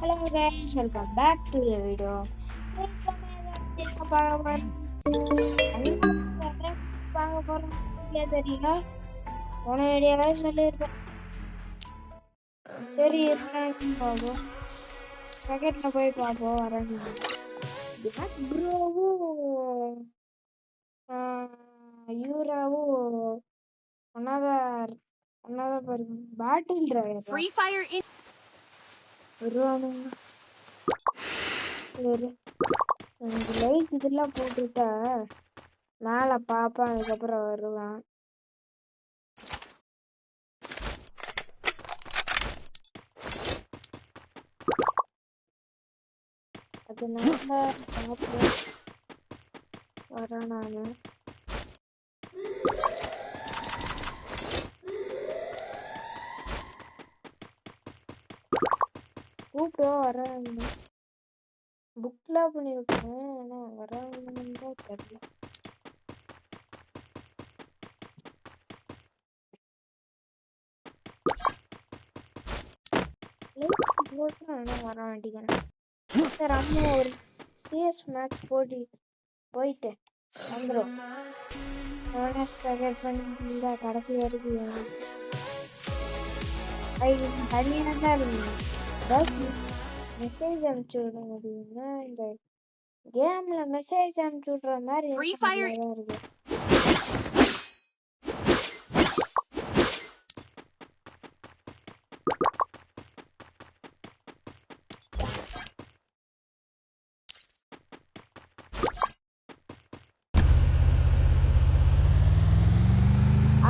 Hello guys, welcome back to the video. தெரியல போன வீடியோவே சொல்லியிருப்பேன். சரி பார்ப்போம், செகண்ட்ல போய் பார்ப்போம். வரேன் ப்ரோவும் யூராவும் ஒன்னாதான் பாருங்க. பேட்டில் டிரைவர் ஃப்ரீ ஃபயர் வருவானுங்க. சரி லைக் இதெல்லாம் போட்டுட்டா மேல பாப்பான், அதுக்கப்புறம் வருவான். அதனால பார்ப்போம் வரேன் நானு. கூப்பிடுவோம் வரேன். புக்லாம் பண்ணி வைக்கிறேன், ஆனால் வராங்கன்னு தான் தெரியல. போட்டு ஆனால் வர மாட்டேங்கிறேன். சார் அம்மா ஒரு சிஎஸ் மேட்ச் போயிட்டு வந்துடும். பண்ணி கடைசி வரைக்கும் தனியாக தான் இருந்தீங்க. ஏதாவது மெசேஜ் அனுப்பிச்சு விட முடியும்னா இந்த கேம்ல மெசேஜ் அனுப்பிச்சு விடுற மாதிரி இருக்கு.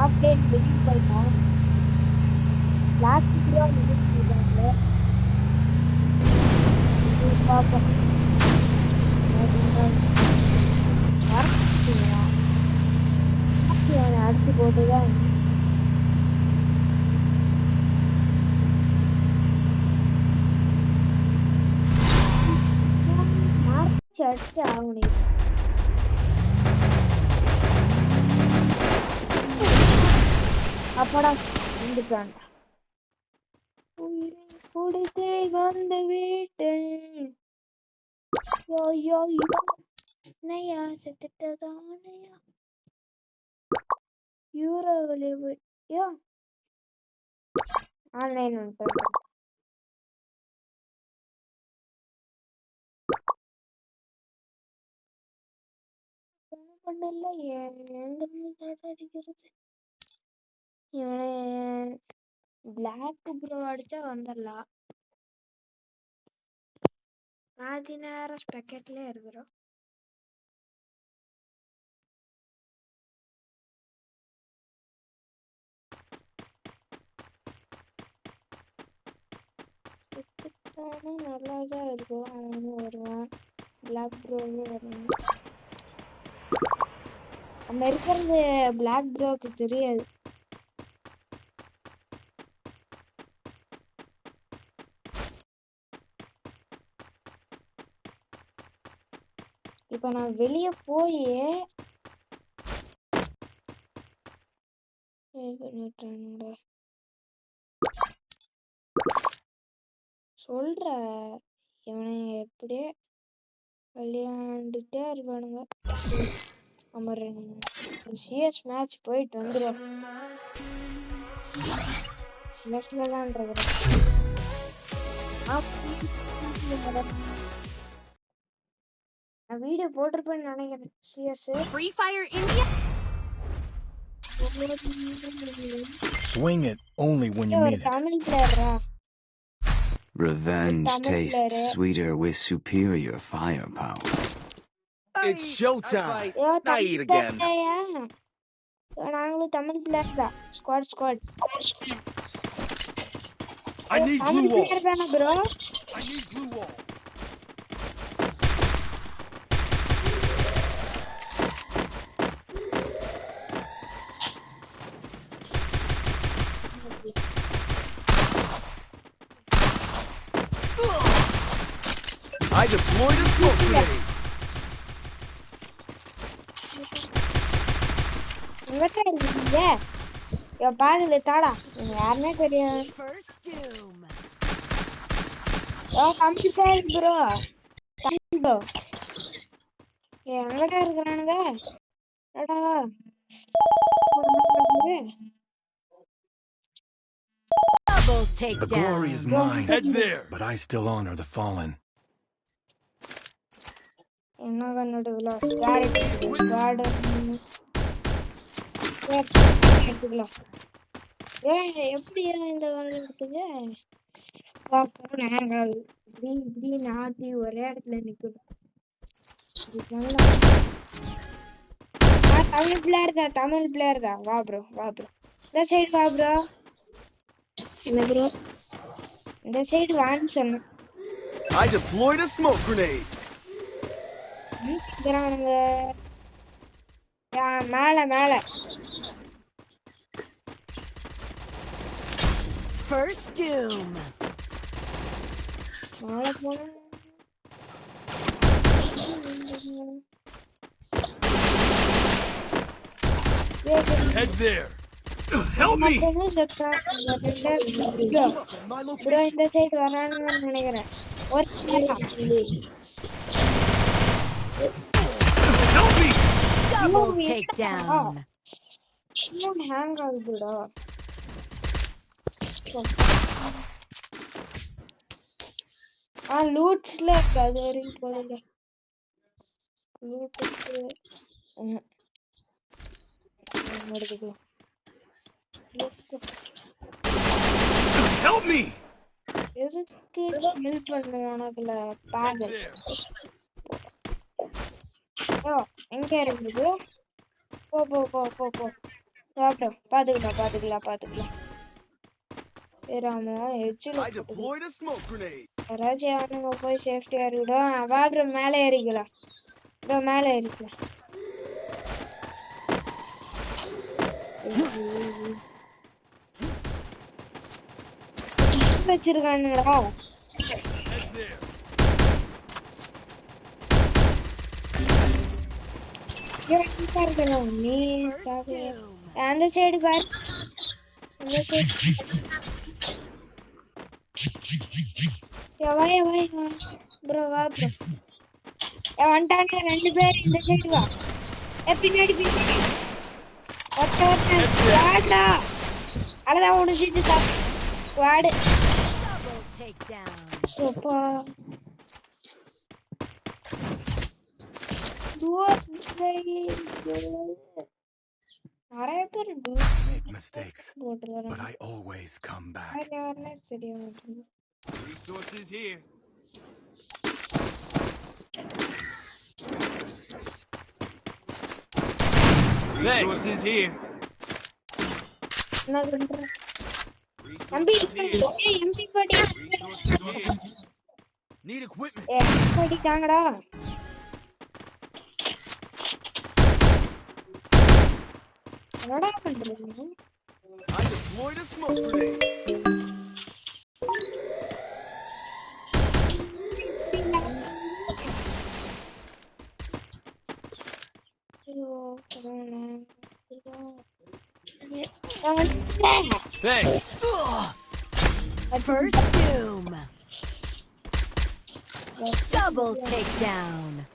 அப்டேட் வெளியே போயிட்டோம். லாஸ்ட் வீடியோ ரிலீஸ் பண்ணிட்டாங்க. பார்ப்போம் அடிச்சு போட்டுதான் மார்ச் அடிச்சு ஆகணும். அப்படா வந்துட்டான். உயிரை கொடுத்தே வந்து விட்டேன். நையா செத்துட்டதானையா யூரோவிலே போய்யா ஆன்லைன் வந்துட்டு பண்ணல. எங்க அடிக்கிறது இவனே பிளாக் ப்ரோ அடிச்சா வந்துடலாம். 14 ஸ்பெக்கெட்ல இருக்கிறோம். நல்லாதான் இருக்கும். அவனும் வருவான், பிளாக் ப்ரோவும் வருவான். நம்ம இருக்கிறது பிளாக் ப்ரோக்கு தெரியாது. இப்ப நான் வெளியே போய் சொல்ற இவனை எப்படியே விளையாண்டுட்டே இருப்பானுங்க. நம்ம சிஎஸ் மேட்ச் போயிட்டு வந்துடும். சிஎஸ்லாம் நான் வீடியோ போட்டிருப்பேன்னு நினைக்கிறேன். CS free fire India. Swing it only when you mean it. Tamil பிளேயரா? Revenge tastes sweeter with superior firepower. It's showtime. Not eat again. நாங்களும் தமிழ் பிளேயர் தான். Squad I need blue wall. bro. I need blue wall. I deployed a smoke grenade. பாருங்க தாடா யாருமே தெரியாது. Computer bro bro எங்கடா இருக்கிறானுங்க எடா Double The glory is takedown. mine. Head there. But I still honor the fallen. என்ன கண்ணுடுங்களா squad எடுத்துக்கலாம் எப்படி இந்த கண்ணு இருக்குது போன் ஹேங் ஆகுது இப்படி நாட்டி ஒரே இடத்துல நிக்குது தமிழ் பிளேயர் தான் வா ப்ரோ இந்த சைடு வா ப்ரோ என்ன ப்ரோ இந்த சைடு வான்னு சொன்னேன் I deployed a smoke grenade. மேல First doom. மேல போன Head there. Help me. My bro location. இந்த சைடு வரானுன்னு நினைக்கிறேன் ஒரு Help me. Double takedown. Hang ஆகுதுடா லூட்ஸ்ல இருக்கு அது வரைக்கும் போடல லூட்ஸ் Help me. எதுக்கு ஹெல்ப் பண்ணுவான் அதுல Head பாகல் there. எங்க இருக்குது போ போ போ போ போ அப்புறம் பாத்துக்கலாம் ராமோ எச்சில் I deployed a smoke grenade. யாராச்சும் அவனுங்க போய் சேஃப்டியா இருக்கட்டும் வாடுற மேலே ஏறிக்கலாம் இதோ மேலே ஏறிக்கலாம் வச்சிருக்கானுங்களா Head there. நீ First doom. அந்த சைடு பாரு அந்த சைடு வாய் ப்ரோ வா ப்ரோ வந்துட்டாங்க ரெண்டு பேர் இந்த சைடு வா பின்னாடி வாடா அழகா முடிஞ்சிட்டு வாடு Double takedown. அப்பா நிறைய பேர் I make mistakes, but போட்டுருக்காங்க I always come back. தெரிய மாட்டேங்குது Resources here. Resources here. என்ன பண்ற தம்பி Resources here. எம்பி படி Resources here. Need equipment. படிக்காங்கடா என்னடா பண்றீங்க I deployed a smoke grenade. Thanks. First doom. Double takedown.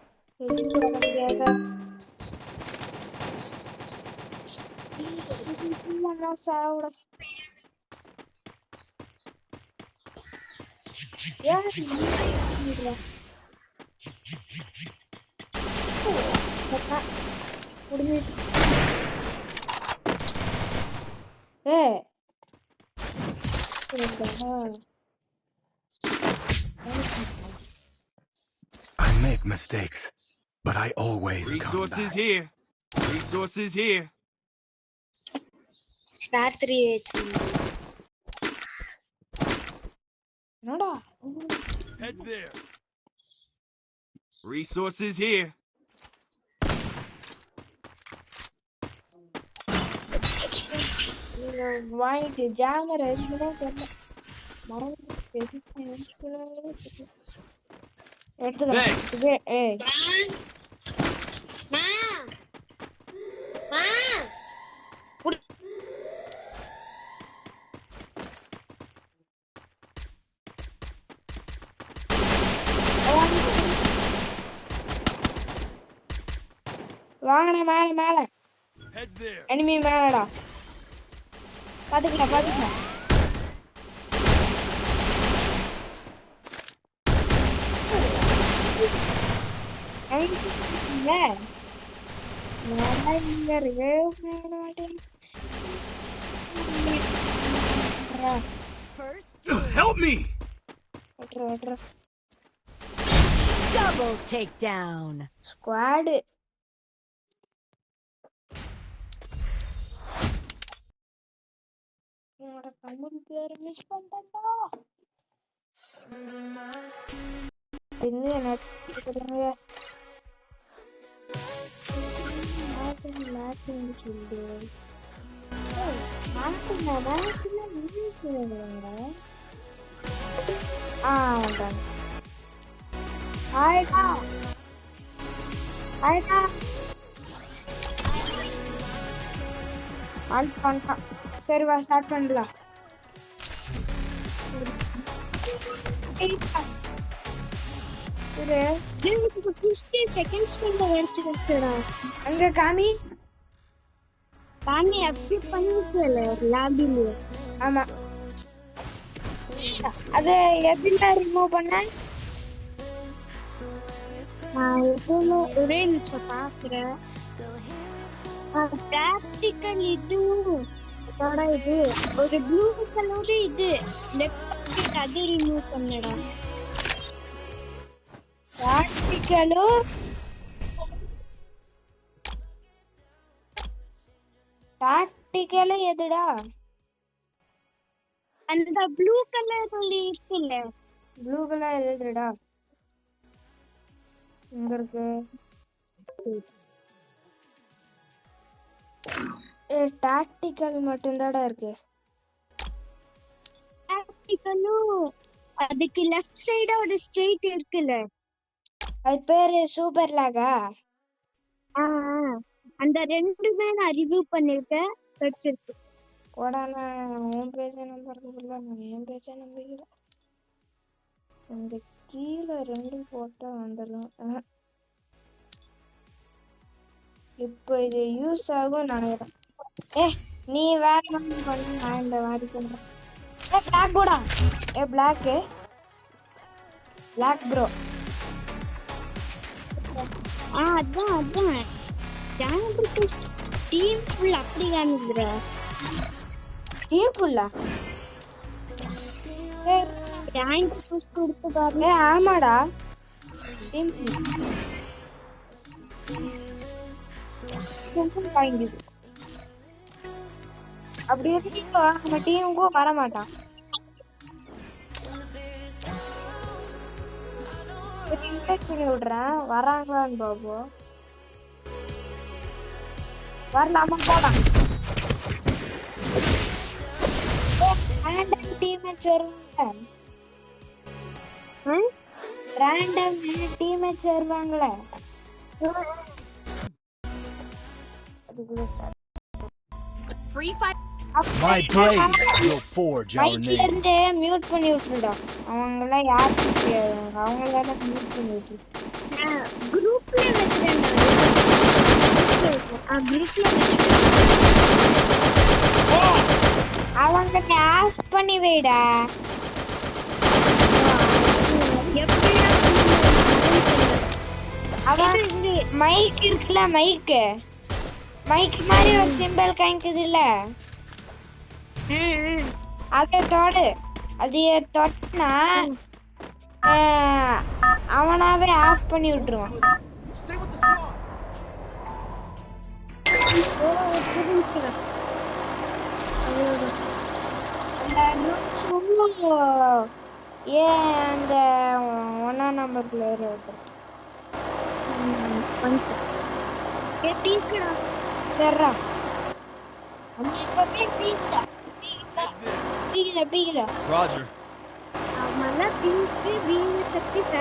I make mistakes, but I always come Resources back. here. Resources here. ராத்திரி என்னடா Head there. Resources here. வாங்கிட்டு jammer எதுவுமே தெரியல Thanks. ஏய் வாங்கண்ணே மேல மேல Head there. எனிமி மேலடா பாத்துக்கலாம் இங்க இருக்கு First, Help me. double takedown. Squad என்னோட தமிழ் பேர் மிஸ் பண்ணிட்டா என்ன நடக்குதுங்க மாட்டிங் சொல்லு வந்தாங்க ஆயிட்டா பண்ணிட்டான் சரி வா ஸ்டார்ட் பண்ணலாம் அங்க காமி அப்படி பண்ணிக்கல லாபில ஆமா அது எப்படின்னா ரிமூவ் பண்ண நான் எப்பவுமே ஒரே நிமிஷம் பாக்குறேன் டாக்டிக்கல் இது இது ஒரு ப்ளூ கலர் இது லெஃப்ட் அது ரிமூவ் பண்ணடா டாக்டிக்கல் எதுடா அந்த ப்ளூ கலர் இருக்குல்ல ப்ளூ கலர் எதுடா இங்க இருக்கு டாக்டிக்கல் மட்டும்தாடா இருக்கு டாக்டிக்கலும் அதுக்கு லெஃப்ட் சைடு ஒரு ஸ்ட்ரெயிட் இருக்குல்ல அது பேரு சூப்பர் லாகா அந்த ரெண்டுமே நான் ரிவ்யூ பண்ணிருக்கேன் சர்ச் இருக்கு ஓடானா உன் பேஜ் நம்பருக்கு ஃபுல்லா நான் என் பேஜ் நம்பிக்கிறேன் இந்த கீழே ரெண்டும் போட்டா வந்துடும் இப்போ இது யூஸ் ஆகும் நினைக்கிறேன் நீ வேற மாதிரி பண்ணு நான் இந்த மாதிரி பண்றேன் பிளாக் போடா பிளாக் ப்ரோ அதான் டீம் ஃபுல் அப்படி காமிக்குற டீம் ஃபுல்லா ரேங்க் புஷ் கொடுத்து பாருங்க ஆமாடா டீம் வாங்கிது அப்படியே நம்ம டீமுக்கும் வர மாட்டான் இன்வைட் பண்ணி விடுறேன் வராங்களான்னு பாப்போம் வரலாமா போலாம் ரேண்டம் டீம்மேட்ஸ் வருவாங்க ரேண்டம் டீம்மேட்ஸ் வருவாங்களே Free fight. My blade will forge our மைக்ல name. இருந்து மியூட் பண்ணி விட்டுடா அவங்கள யாருக்கும் தெரியாது அவங்கள மியூட் பண்ணி விட்டு குரூப்ல வெச்சேன் குரூப்ல வெச்சேன் அவங்க டாஸ் பண்ணி வைடா எப்படிடா அவன் மைக் இருக்குல மைக் மாதிரி ஒரு சிம்பிள் காமிக்குது இல்ல அதை தொடு அது தொட்டா அவனாவே ஆஃப் பண்ணி விட்டுருவான் Stay with the squad. அந்த 1ஆம் நம்பர் பிளேயர் சரிடா Roger.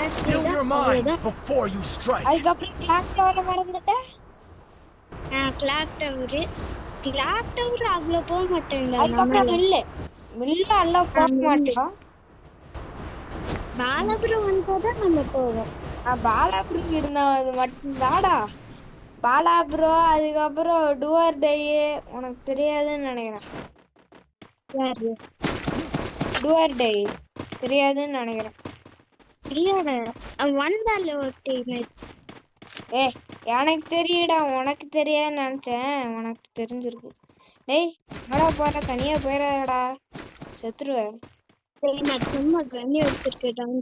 Still your mind before you strike. அதுக்கப்புறம் கிளாக் டவர் மறந்துட்டேன் கிளாக் டவர் அவ்வளோ போக மாட்டேங்குது மில்ல எல்லாம் போக மாட்டோம் பாலபுரம் வந்தாதான் நம்ம போவோம் பாலபுரம் இருந்தா மட்டும்தாடா பாலா ப்ரோ, அதுக்கப்புறம் டுவர் டை. உனக்கு தெரியாதுன்னு நினைக்கிறேன். யாரு டுவர் டை தெரியாதுன்னு நினைக்கிறேன். இல்ல வந்தால ஒரு டைம் ஏ எனக்கு தெரியுடா, உனக்கு தெரியாதுன்னு நினைச்சேன். உனக்கு தெரிஞ்சிருக்கு. டேய் என்னடா போற, தனியா போயிடாடா, செத்துருவேன். நான் சும்மா கண்ணி எடுத்துருக்கேன் டவுன்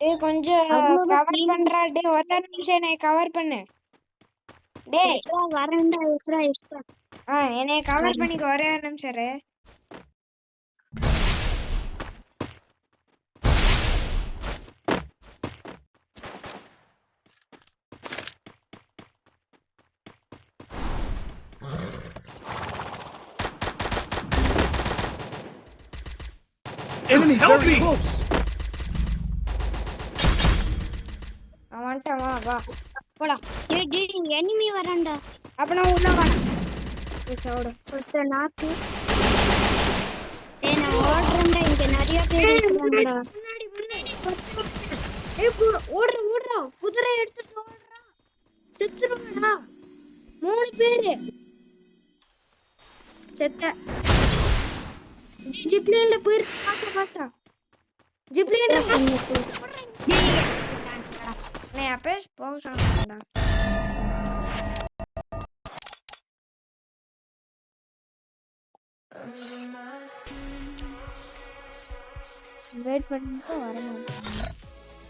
டேய் கொஞ்சம் கவர் பண்றா. டேய் ஒரு நிமிஷம் என்னை கவர் பண்ணு. டேய் வரேன்டா எக்ஸ்ட்ரா என்னை கவர் பண்ணிக்க, ஒரே ஒரு நிமிஷம் இரு. Enemy very close. அவன் வந்துட்டான், வா வா போடா. எனிமி வரேன்டா. அப்ப நான் உள்ள வரேன். ஒருத்த நாக்கு. நான் ஓடுறேன்டா, இங்க நிறைய பேர் இருக்காங்கடா. முன்னாடி ஓடுறா, குதிரை எடுத்துட்டு ஓடுறா, செத்துருவாடா. 3 பேரு செத்த. ஜிப்லைன்ல போயிருக்கு, பாத்தா ஜிப்லைன்ல நான் அப்பே போக சொன்னேன்டா. வெயிட் பண்ணிட்டு வர மாட்டேன்.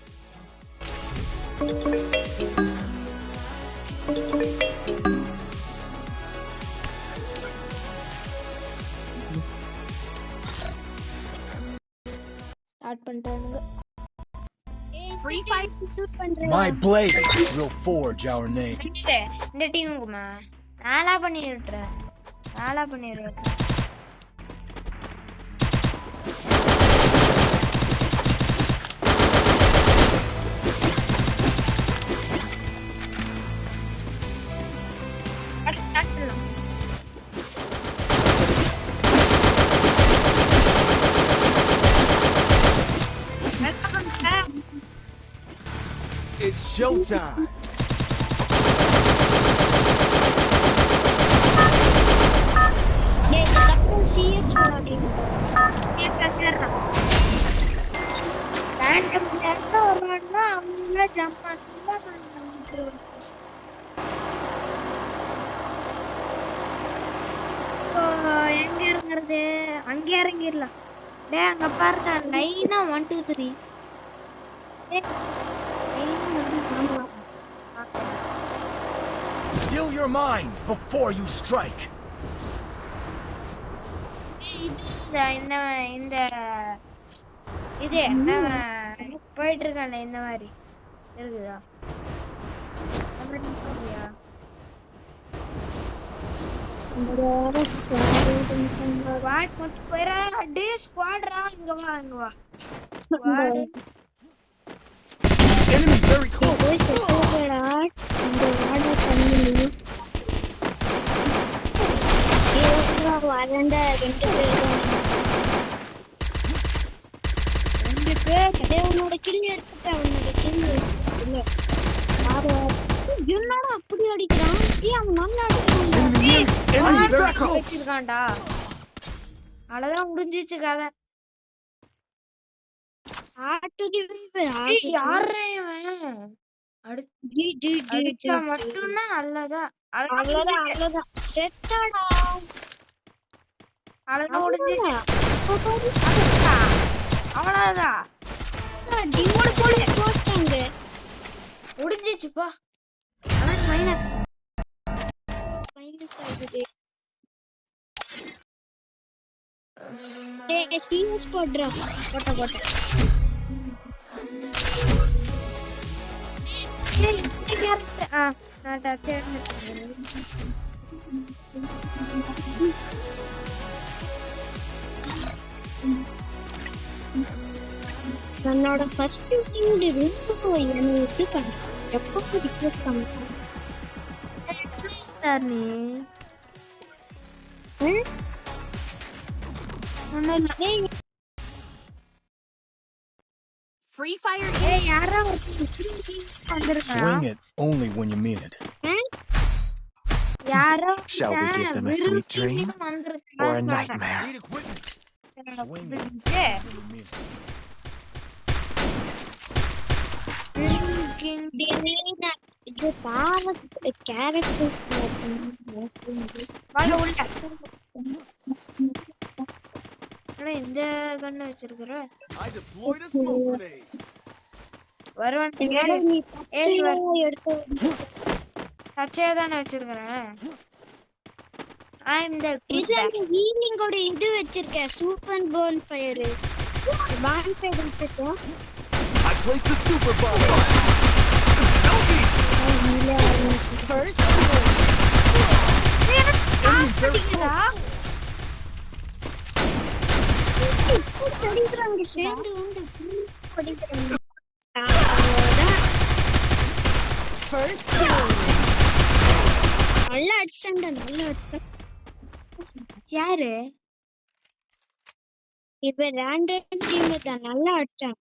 Start பண்ணிட்டானுங்க. Free fight. My blade will forge our name. இந்த டீமுக்குமா நாளா பண்ணிடுறேன். It's showtime. CS விளையாடுறீங்க. ரேண்டம் பிளேயர்ல வருவான்னா அவங்கள ஜம்ப் பண்ணா எங்க இறங்குறது? அங்க இறங்கிடலாம். டேய் அங்க பாருங்க, லைனா 1 2 3. Still your mind before you strike. இந்த இது போயிட்டு இருக்கல, இந்த மாதிரி இருக்குதா? ஸ்குவாட் மட்டும் போயிரா. டே ஸ்குவாட்ரா, இங்க வா. Enemy very close. வரேன்டா 2 பேர். உன்னோட கில் எடுத்துட்டேன். என்னடா அப்படி அடிக்கிறான்? அவன் நல்லா Enemy very close. வச்சிருக்கான்டா. அவ்வளவுதான், முடிஞ்சிச்சு கதை. அடிச்சா மட்டும்னா அவ்வளவுதான். அவ்வளவுதான் செத்தாடா. அவ்வளவுதான், முடிஞ்சிச்சு. அவ்வளவுதான் போட்டாங்க. முடிஞ்சிச்சுப்பா. மைனஸ் ஆகுது. சீரியஸ் போடுறா. போட்ட என்னோட ஃபர்ஸ்ட் டீம்ல ரொம்ப என்னை விட்டு பண்ண எப்போ ரிக்வெஸ்ட் பண்ண நீ Free Fire ஏய் யாரா வந்திருக்கா? Swing it only when you mean it. யாரோ Shall we give them a sweet dream or a nightmare? Need equipment. Swing it ஏய் when you mean it. இது பாவ கேரக்டர் வாங்க உள்ள. ஆனா இந்த கண்ணு வச்சிருக்கற I deployed a smoke grenade. வருவான்ட்டீங்க. நீ பச்சையா எடுத்து சச்சையா தானே வச்சிருக்கறேன். I'm the இது அந்த ஹீலிங்கோட இது வச்சிருக்கேன் சூப்பர் போன் ஃபயர் ஃபயர் வச்சிருக்கேன். I placed the super bonfire. Help me. first. சேர்ந்து வந்து படிக்கிறாங்க. First kill. நல்லா அடிச்சாண்டா நல்லா அடிச்சான். யாரு? இப்ப ரேண்டம் டீம் தான் நல்லா அடிச்சான்.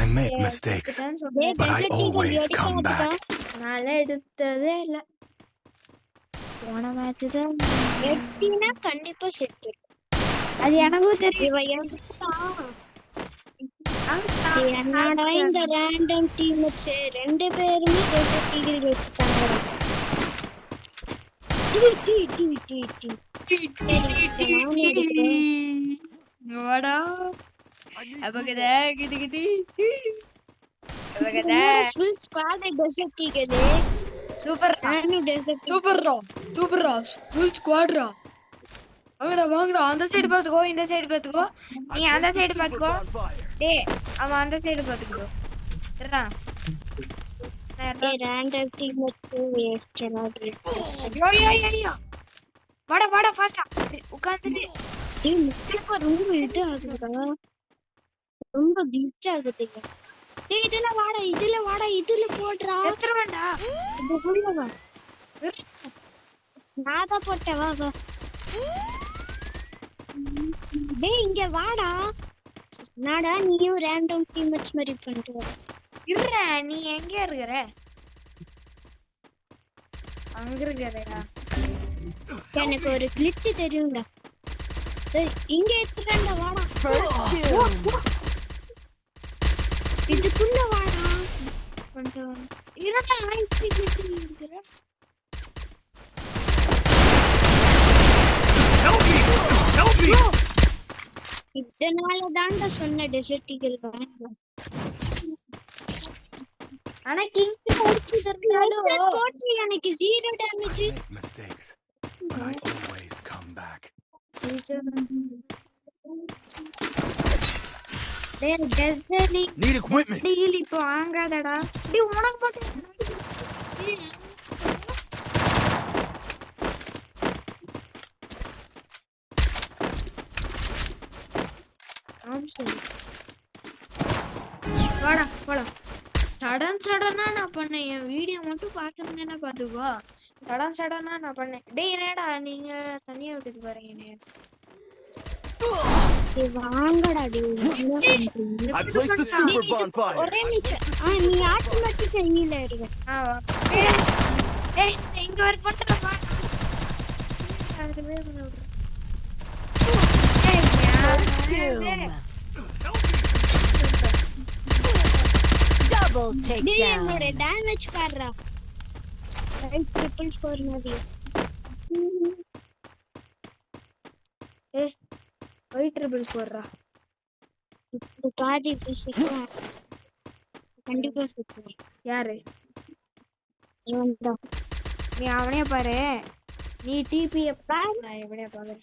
I make mistakes, தான் but சொன்னேன். I always come back. நாள எடுத்ததே இல்ல. போன மேட்ச் தான் எட்டினா கண்டிப்பா செத்து. அது எனக்கும் தெரியும். இவ என்னடா இந்த ரேண்டம் டீம் ரெண்டு பேருமே டிகிரி எடுத்தாங்க. வாடா அப்பகதா கிடி கிடி அப்பகதா full squad desert eagle super நானு டெசர்ட் சூப்பர்ரா ஃபுல் ஸ்குவாட்ரா வாங்கடா அந்த சைடு பாத்துக்கோ இந்த சைடு பாத்துக்கோ நீ அந்த சைடு பாத்துக்கோ டேய் அவன் அந்த சைடு பாத்துக்கோ சரிடா ரேண்டம் டீம் வேஸ்ட் ஐயோ வாடா ஃபாஸ்டா உட்கார்ந்துட்டு ஏய் முஸ்டேக்கா ரொம்ப இது ஆகுதுடா ரொம்ப கிளிச் ஆகுதுங்க. டேய் இதுல வாடா இதுல போடுறா எத்தறவன்டா இது புரியவா நாதா போட்ட வா டேய் இங்க வாடா நாடா நீயும் ரேண்டம் டீம் மேட்ச் மாதிரி பண்ணிட்டு வா. இருற நீ எங்க இருக்கற அங்க இருக்கறயா எனக்கு ஒரு கிளிச் தெரியும்டா. டேய் இங்க எடுத்துறேன்டா வாடா First kill. இதுக்குள்ள வாடா கொஞ்சம் இருடா ஐசி கிட்டி இருக்கற Help me. Help me. இதனால தான்டா சொன்ன டெசர்ட்டிகள் வேண்டாம். ஆனா கிங் போச்சு ஹெட்செட் போட்டு எனக்கு 0 damage. Make mistakes, but I always come back. டேய் டெஸ்டலி Need equipment. டீல் இப்போ வாங்காதடா டேய் உனக்கு மட்டும் வாடா சடனா நான் பண்ணேன் என் வீடியோ மட்டும் பாத்துருந்தேன்னா பாத்துக்கோ சடனா நான் பண்ணேன் டேய் என்னடா நீங்க தனியா விட்டுட்டு போறீங்க வாங்கடா டேய் என்ன பண்றீங்க? I placed the super bonfire. ஒரே நிமிஷம் நீ ஆட்டோமேட்டிக் ஹீல் ஆயிடுவ. ஏய் இங்க வர போட்டா அது வேற ஒண்ணு Double டேய் takedown. என்னோட டேமேஜ் பாருடா. ரைட் 444 மாதிரி. ஒயிட் ட்ரிபிள் போடுறா இப்போ பாதி பிசிக்கா கண்டிப்பா செத்துவேன். யாரு இவன் தான் நீ அவனே பாரு நீ டிபி பாரு நான் இவனே பாரு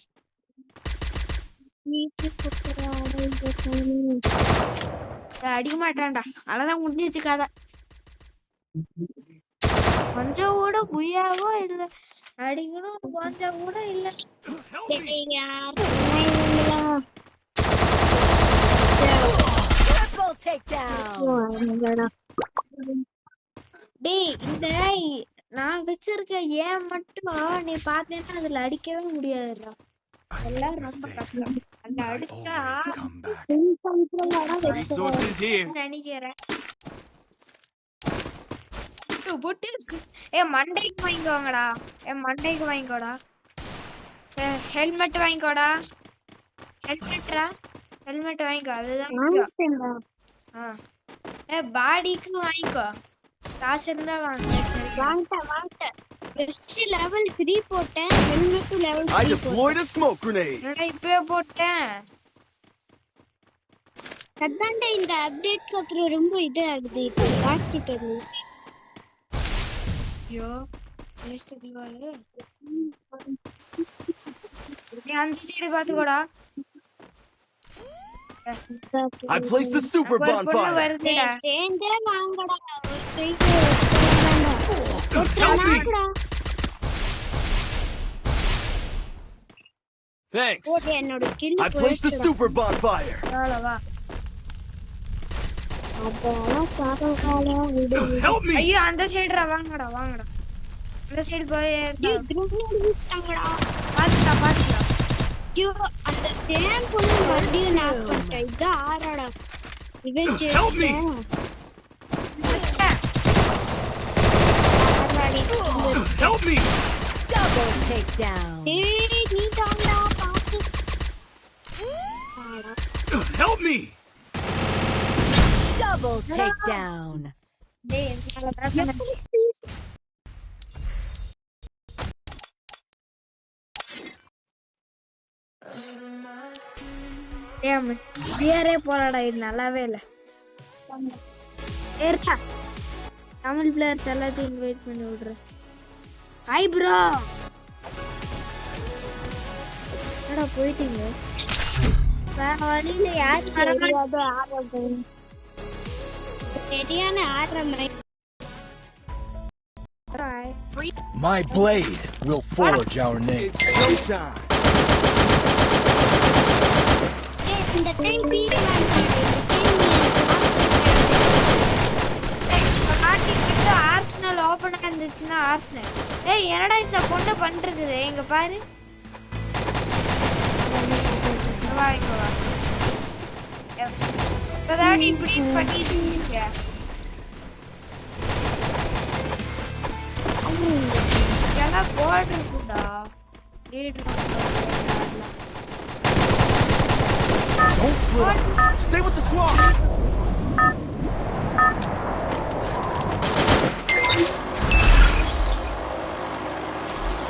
அடிக்க மாட்டான்டா அவ்வளவுதான் முடிஞ்சிச்சு கதை கொஞ்சம் கூட புய்யாவோ இல்ல அடிக்கணும் கொஞ்சம் கூட இல்ல Triple takedown. டேய் இந்த நான் வச்சிருக்க ஏன் மட்டும் நீ பார்த்தேன்னா அதுல அடிக்கவே முடியாதுடா எல்லாம் ரொம்ப கஷ்டம் அந்த I அடிச்சா always come back. Resources here. நினைக்கிறேன். போட்டு மண்டைக்கு வாங்கிக்கோங்கடா. மண்டைக்கு வாங்கிக்கோடா. ஹெல்மெட் வாங்கிக்கோடா. ஹெல்மெட் வாங்கிக்கோ, அதுதான் முக்கியம். பாடிக்கு வாங்கிக்கோ, காசு இருந்தா வாங்கிட்டேன். பெஸ்ட் லெவல் 3 போட்டேன், helmet level 3 I deployed a smoke grenade. இப்பவே போட்டேன். அதான்டா இந்த அப்டேட்க்கு அப்புறம் ரொம்ப இது ஆகுது இப்போ ப்ராக்டிகல். ஐயோ வேஸ்ட் டிவாலு. நீ அந்த சைடு பாத்துக்கோடா. I placed the super bonfire. வருதுடா. சேர்ந்தே வாங்கடா, ஒரு சைடு போறாங்கடா. போட்டுறாங்கடா. Thanks. ஓகே, என்னோட kill I placed the super bonfire. வா. அதெல்லாம் பரவாயில்ல விடு. Help me. ஐயோ அந்த சைடுடா, வாங்கடா. அந்த சைடு போய் கிரனேட் வீசிட்டாங்கடா. பாத்துடா. ஐயோ அந்த டேம் பொண்ணு மறுபடியும் நாக் பண்ணிட்டேன். இது ஆறாடா revenge. Help me. Help me. Double takedown. ஏய் நீ தான்டா பாத்து. Help me. Double takedown. டேய் என்னால பிரச்சனை. ப்ளீஸ் பியரே போலடா, இது நல்லாவே இல்ல. ஏறா தமிழ் பிளேயர்ஸ் எல்லாத்தையும் இன்வைட் பண்ணி விடுறேன். ஹாய் ப்ரோ, என்னடா போயிட்டீங்க? வேற வழியில யாரும் தெரியாத ஆடுறது. சரியான ஆடுற மாதிரி. My blade will forge our name. It's showtime. ஏய் இந்த டைம் பீக் ஆர்சனல் ஓபன் இருந்துச்சுன்னா ஆர்சனல். ஏய் என்னடா இந்த பொண்ணு பண்றது? இங்க பாரு. வா இங்க வா. இப்பதான் இப்படி பண்ணிருக்கீங்க. இதெல்லாம் போர்டு இருக்குடா. Don't split up. Stay with the squad.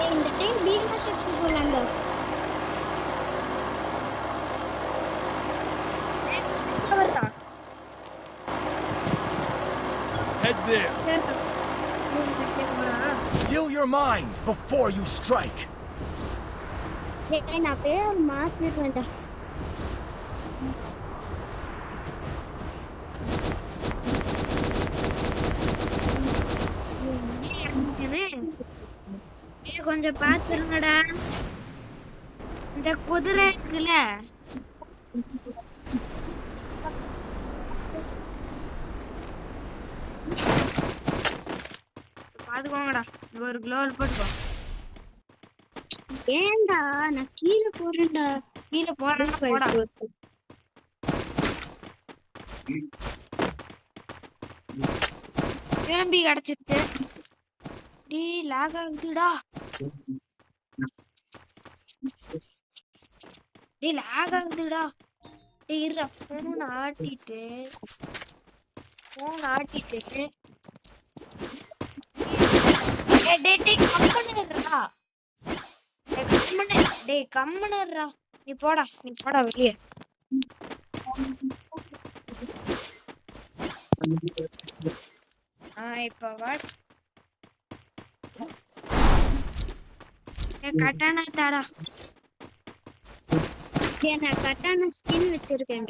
இந்த டைம் பீக் ஷிஃப்ட் போலாங்க. Head there. Still your mind before you strike. ஏய் நான் பேர் மாத்திட்டேன்டா. கொஞ்சம் பாத்துருங்கடா. இந்த குதிரை இருக்குல்ல, பாத்துக்கோங்கடா. இங்க ஒரு குளோவல் போட்டுக்கோ. ஏன்டா நான் கீழே போறேன்டா. கீழே போடா. ஏம்பி கிடைச்சிருக்கு. டீ லாக் ஆகுதுடா. டேய் லாக் ஆகுதுடா. டேய் இருடா, ஃபோன் ஆட்டிட்டு டேய் கம்முனுடா. டேய் கம்முனுடா. நீ போடா வெளியே. இப்ப வா. கட்டானா தாடா. நான் கட்டான ஸ்கின் வச்சிருக்கேன்.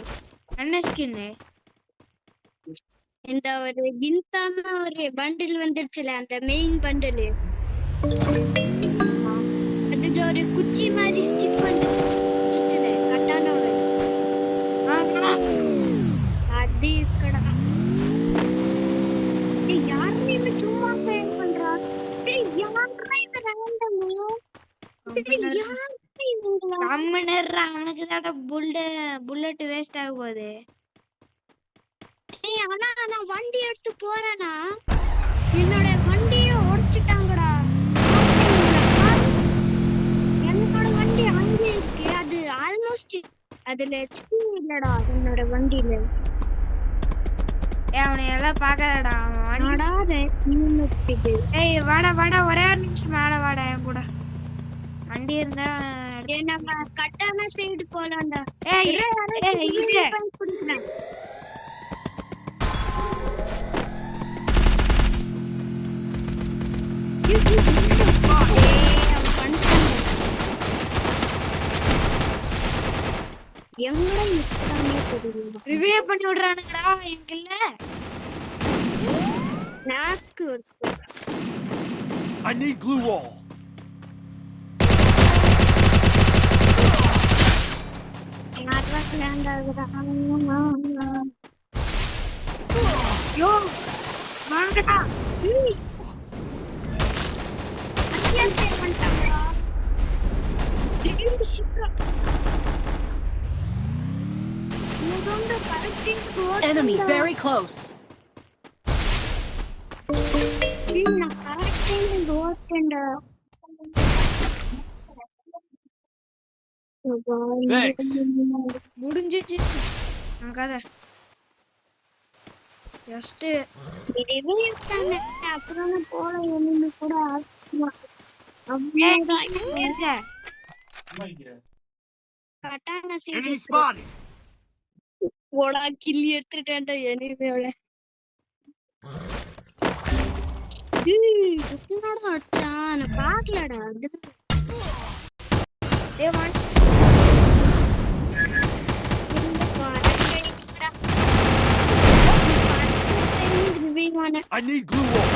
என்ன ஸ்கின்னு? இந்த ஒரு கிந்தான ஒரு பண்டில் வந்துருச்சுல, அந்த மெயின் பண்டில். அதுல ஒரு குச்சி மாதிரி ஸ்டிக் வந்துருச்சுல கட்டானோட. அது இருக்கடா. ஏய் யாருமே இவன் சும்மா பேர் பண்றா. ஏய் யாருமே இவன் ரேண்டமா. ஏய் யாருமே இவங்களா. கம்முனு ஏறுறா அவனுக்கு தாட்ட புல்லட் வேஸ்ட் ஆக போகுது. ஏய் ஆனா நான் வண்டி எடுத்து போறேனா என்னோட வண்டியை உடைச்சிட்டாங்கடா. என்னோட வண்டி அங்கே இருக்கு. அது ஆல்மோஸ்ட் அதுல HP இல்லடா என்னோட வண்டியில. அவனை எல்லாம் பாக்கலடா அவன் வண்டி. ஆடா நின்னுக்குது. ஏய் வாடா ஒரே ஒரு நிமிஷம் மேல வாடா என் கூட. வண்டி இருந்தா ஏய் நம்ம கட்டான சைடு போலாம்டா. ஏய் இது குடிக்கிறேன். எங்கடா நிக்காமே தெரியல. ரிவைவ் பண்ணி விடுறானுங்கடா எனக்கு இல்ல. நாக்கு இருக்கு. I need glue wall. யாரா வேண்டாதுடா. யோ வாங்கடா. அத்தியாவசிய பண்ணிட்டாங்கடா. திடீர்னு சீக்கிரம். முதல்ல correcting code. Enemy very close. நான் கரெக்டிங் கோட்டேன்டா. Thanks. முடிஞ்சிச்சு நம்ம கதை. ஜஸ்ட் ரிவ்யூ தானே அப்புறம் போல என்னன்னு கூட அவ்வளவுதான். கட்டான Enemy சீட் spotted. போடா கிள்ளி எடுத்துட்டேன்டா எனிமையோட. என்னடா அடிச்சான் நான் பாக்கலடா. I need glue wall.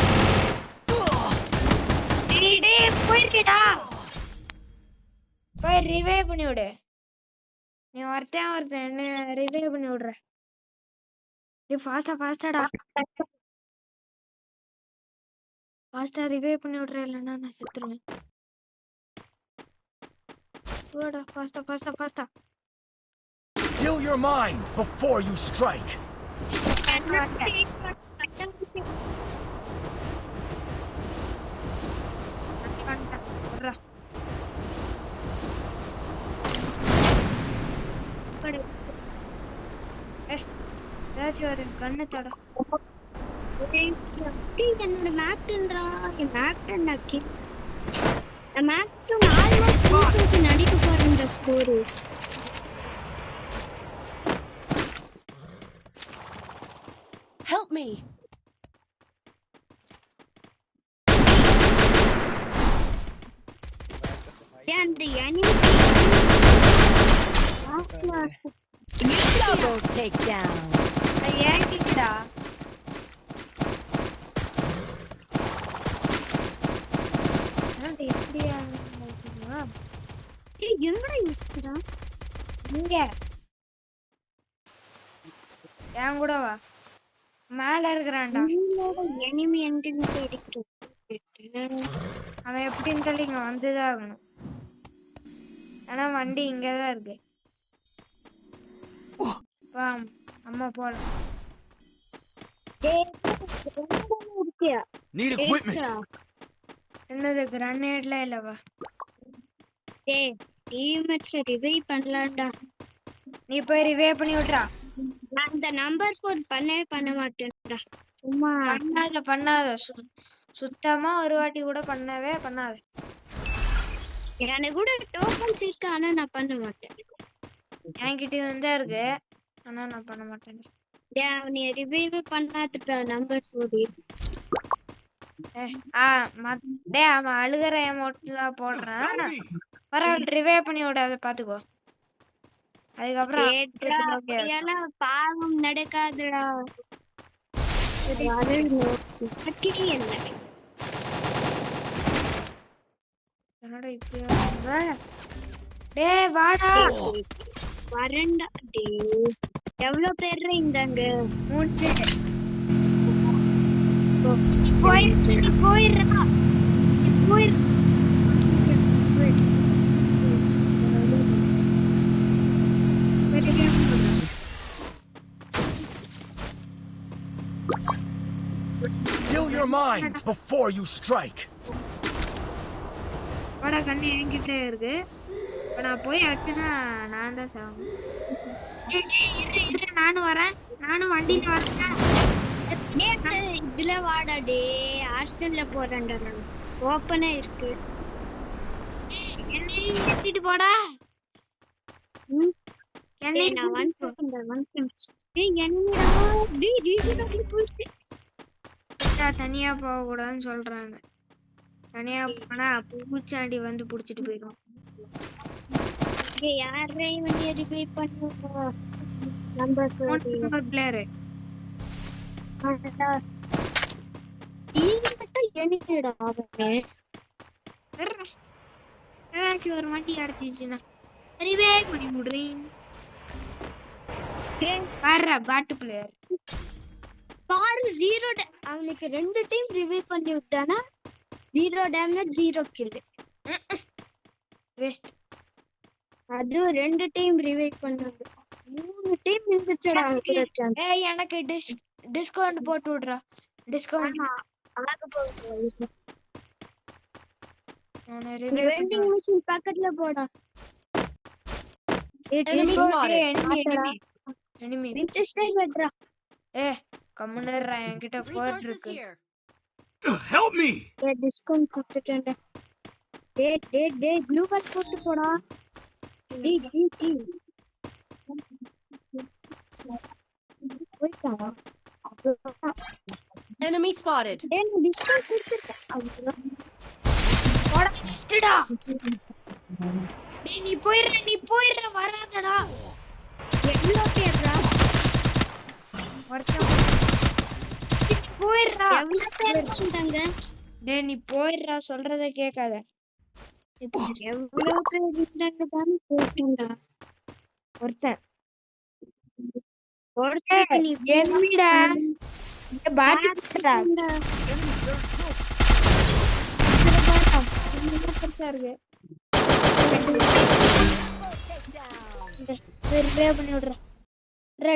போயிருக்கேடா. போய் ரிவைவ் பண்ணி விடு. நீ ஒருத்தன் என்ன ரிவைவ் பண்ணி விடுற. நீ ஃபாஸ்டாடா. ஃபாஸ்டா ரிவைவ் பண்ணி விடுற இல்லைன்னா நான் செத்துருவேன். போடா ஃபாஸ்டா. Still your mind before you strike. ஏதாச்சும் ஒரு கண்ணு தட. என்னோட மேப்டா மேப்டா மேக்ஸிமம் ஆல்மோஸ்ட் 2000 அடிக்க போறேன் score. Help me. And the enemy Double takedown. ஏங்கிடா. எப்படியா எங்கடா இருக்குடா இங்க என் கூட வா. மேல இருக்கிறான்டா enemy எங்கிருந்து அடிக்கிறது. அவன் எப்படின்னு சொல்லி இங்க வந்துதான் ஆகணும். ஆனா வண்டி இங்கதான் இருக்கு. வா அம்மா போலாம். Need equipment. என்னது கிரானேட்ல இல்லவா? டேய் டீம்மேட்ஸ் ரிவைவ் பண்ணலாம்டா. நீ போய் ரிவைவ் பண்ணி விட்றா. நான் அந்த நம்பர் 4 பண்ண மாட்டேன்டா. சும்மா பண்ணாத சுத்தமா ஒரு வாட்டி கூட பண்ணாத. எனக்கு கூட டோக்கன்ஸ் இருக்கு ஆனா நான் பண்ண மாட்டேன். என்கிட்ட தான் இருக்கு ஆனா நான் பண்ண மாட்டேன். டேய் நீ ரிவைவ் பண்ணாதடா நம்பர் 4. டேய் அவன் அழுகிற எமோட்ல போடுறான். பரவாயில்ல ரிவைவ் பண்ணி விடாத பாத்துக்கோ. அதுக்கப்புறம் ஏன்னா பாவம் நடக்காதுடா. என்னடா இப்படி டேய் வாடா வரண்டா. டேய் எவ்வளவு பேர் இந்தாங்க? 3 பேர். போயிடுறா. Still your mind before you strike. வாடா கண்ணு என்கிட்ட இருக்கு. இப்ப நான் போய் அடிச்சேன்னா நான் தான் சாகும். நானும் வரேன். நானும் வண்டியில வரேன். இதுல வாடா டே ஹாஸ்டல்ல போறேன்டா நான். ஓப்பனா இருக்கு. என்னையும் ஏத்திட்டு போடா. டேய் நான் வந்து டேய் என்னடா டேய் போயிட்டு தனியா போக கூடாதுன்னு சொல்றாங்க. தனியா போனா பூச்சாண்டி வந்து புடிச்சிட்டு போயிடும். டேய் யாரே வந்து ரிவைவ் பண்ணுவா நம்பர் பிளேயர் என்னடா அவனே ஒரு வண்டி அடிச்சிச்சுன்னா அறிவே பண்ணி விடுறேன். பாரு பாட்டு பிளேயர் பாரு 0 அவனுக்கு 2 டைம் ரிவைவ் பண்ணி விட்டானா 0 டேமேஜ் 0 கில். வேஸ்ட். அது 2 டைம் ரிவைவ் பண்ணது 3 டைம் இருந்துச்சுடா அவனுக்கு. ஏய் எனக்கு டிஸ்கவுண்ட் போட்டு விடுறா. டிஸ்கவுண்ட் ஆக போகுது. நான் வெண்டிங் மிஷின் பக்கத்துல போடா. Enemy spotted. எனிமி வின்செஸ்டர் வெட்றா. கம்முனேறா என்கிட்ட போட் Resources இருக்கு. here. Help me! டிஸ்கவுண்ட் கொடுத்துட்டேன்டா. டேய் ப்ளூ கார்ட் போட்டு போடா. டேய் போய்டா. Enemy spotted. டேய் டிஸ்கவுண்ட் கொடுத்துட்டேன். போடா ஜஸ்டடா. டேய் நீ போயிடுற வராதடா. எவ்வளோ பேர்டா? ஒருத்தன் போயிடுறா. எவ்வளோ பேர் வந்தாங்க? டேய் நீ போயிடுறா சொல்றத கேட்காத. எவ்வளோ பேர் இருந்தாங்க தானே போட்டேன்டா. ஒருத்தன் நீ எனிமிடா. பாட்டுடா. பெருசா இருக்கு. ரிவைவ் பண்ணி விடுறா.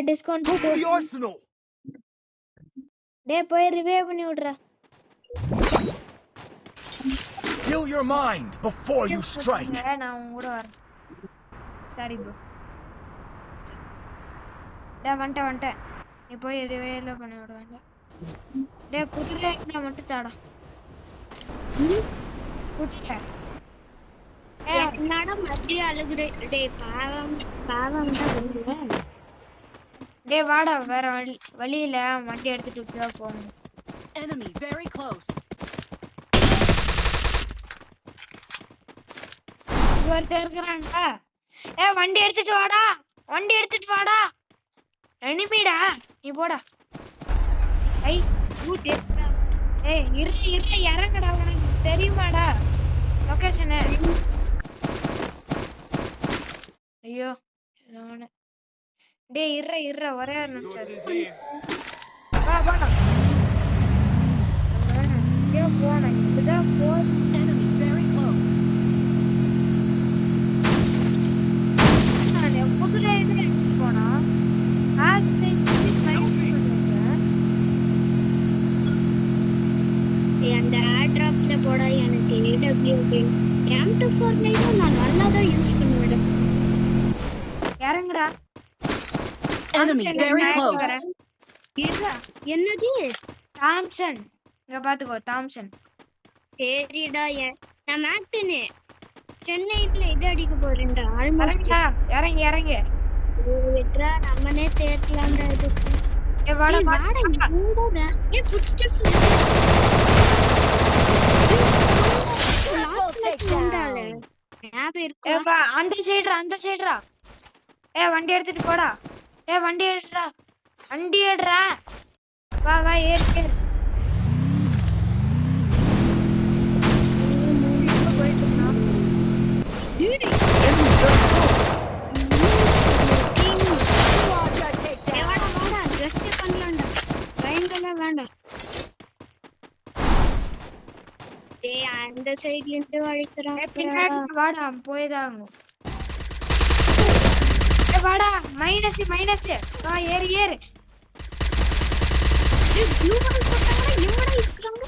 டிஸ்கவுண்ட் Go போட்டு for the arsenal! டேய் போய் ரிவைவ் பண்ணி விடுறா. Still your mind before you strike. நான் உன் கூட வரேன். Sorry bro. டேய் வந்துட்டேன். நீ போய் ரிவைவ் பண்ணி விட வேண்டாம். டேய் குதிரை மட்டும் தாடா. குதிரை என்னடா மத்திய அழுகுற. டேய் பாவம் தான் வந்து. டேய் வாடா வேற வழியில வண்டி எடுத்துட்டு போகணும். Enemy very close. ஒருத்தர் இருக்கிறான்டா. வண்டி எடுத்துட்டு வாடா. எனிமிடா நீ போடா. இரு இறங்கடா. உனக்கு தெரியுமாடா லொகேஷன்? ஐயோ டேய் இற ஒரே ஒரு நிமிஷம். வா போனா இப்பதான் போ. Enemy very close. போனா அந்த ஏர் டிராப்ல போடா. எனக்கு AWP M24 நான் நல்லா தான் யூஸ் பண்ணுவேன். இறங்குடா. Enemy very close. என்னது தாம்சன் இங்க பாத்துக்கோ. தாம்சன் சரிடா. நான் மேக்டனே சென்னையில இது அடிக்க போறேன்டா. ஆல்மோஸ்ட் இறங்கி விட்றா. நம்மனே தேடலாம்டா. இது வாடா ஃபுட் ஸ்டெப்ஸ் லாஸ்ட் மேட்ச் வந்தாலே ஞாபகம் இருக்கா? அந்த சைடுடா. வண்டி எடுத்துட்டு போடா. வண்டி எடுறா. வா ஏறு. வேண்டாம். அந்த சைடுல இருந்து அழிக்கிறான். வாடா போய்தாங்க. வாடா மைனஸ் வா ஏறு ப்ளூ வால் போட்டாங்க எங்கடா இஸ்க்குறாங்க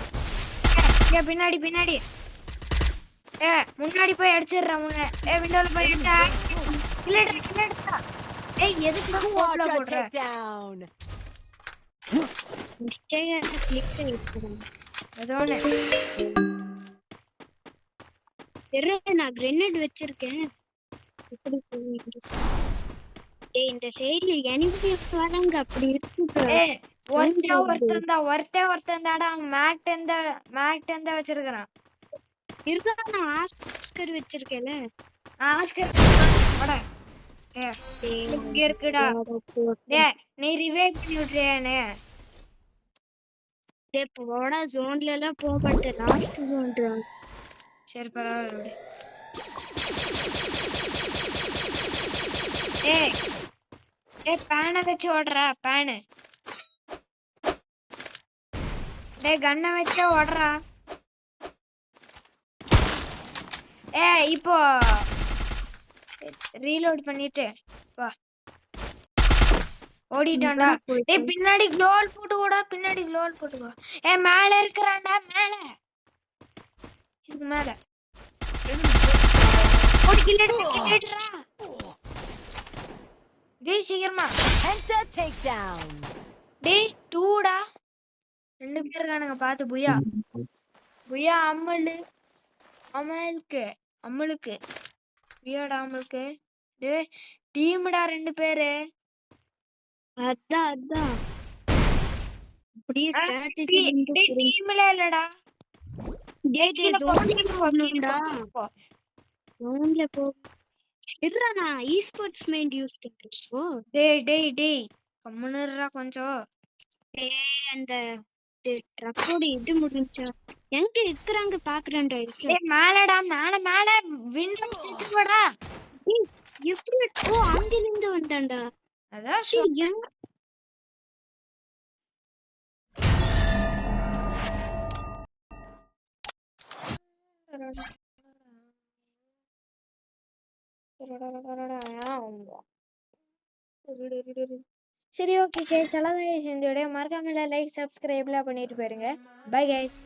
ஏ பின்னாடி ஏ முன்னாடி போய் அடிச்சிடுறேன் முன்ன விண்டோல போய் அடிச்சா இல்லடா ஏய் எதுக்கு போட்ல Quadra போடுற takedown. மிஸ்டேக் கிளிக் பண்ணிட்டேன் அதோனே தெரியல நான் கிரெனேட் வச்சிருக்கேன் எப்படி டேய் இந்த சைடுல எனிமி வராங்க அப்படி இருக்கு ஏய் ஒருத்தன் தாடா மேக்ட் எந்த வச்சிருக்கான் இருக்கா நான் ஆஸ்கர் வச்சிருக்கேன்ல ஆஸ்கர் போடா இங்க இருக்குடா டேய் நீ ரிவைவ் பண்ணி விட்டுறியானே டேய் போடா ஜோன்ல எல்லாம் போகட்ட லாஸ்ட் ஜோன் சரி பரவாயில்ல ஏய் பேனை வச்சு ஓடுறா பேனு டேய் கண்ணை வச்சு ஓடுறா இப்போ ரீலோட் பண்ணிட்டு வா ஓடிட்டான்டா டேய் பின்னாடி க்ளோவல் போட்டுக்கோ மேல இருக்கறான்டா மேல இதுக்கு மேல ஓடி கில்லடா டேய் சீக்கிரமா Penta takedown. டேய் டூடா ரெண்டு பேர் இருக்கானுங்க பாத்து புயா அம்மளுக்கு புயாடா அம்மளுக்கு டேய் டீம்டா ரெண்டு பேரு அதான் அப்படியே ஸ்ட்ராட்டஜி டீம்ல இல்லடா டேய் ஜோன்ல போறணும்டா ஜோன்ல போ இருடா நான் ஈஸ்போர்ட்ஸ் மைண்ட் யூஸ் பண்றேன் டேய் கம்முனுறா கொஞ்சம் டேய் அந்த ட்ரக்கோட இது முடிஞ்சா எங்க இருக்கறாங்க பாக்குறேன்டா டேய் மேலடா மேல விண்டோ செத்துடா எப்படி அங்க இருந்து வந்தான்டா அதான் எங்க சரி ஓகே கைஸ் அவ்வளவுதான் guys இந்த வீடியோ மறக்காம லைக் சப்ஸ்கிரைப்லாம் பண்ணிட்டு போயிருங்க பை கைஸ்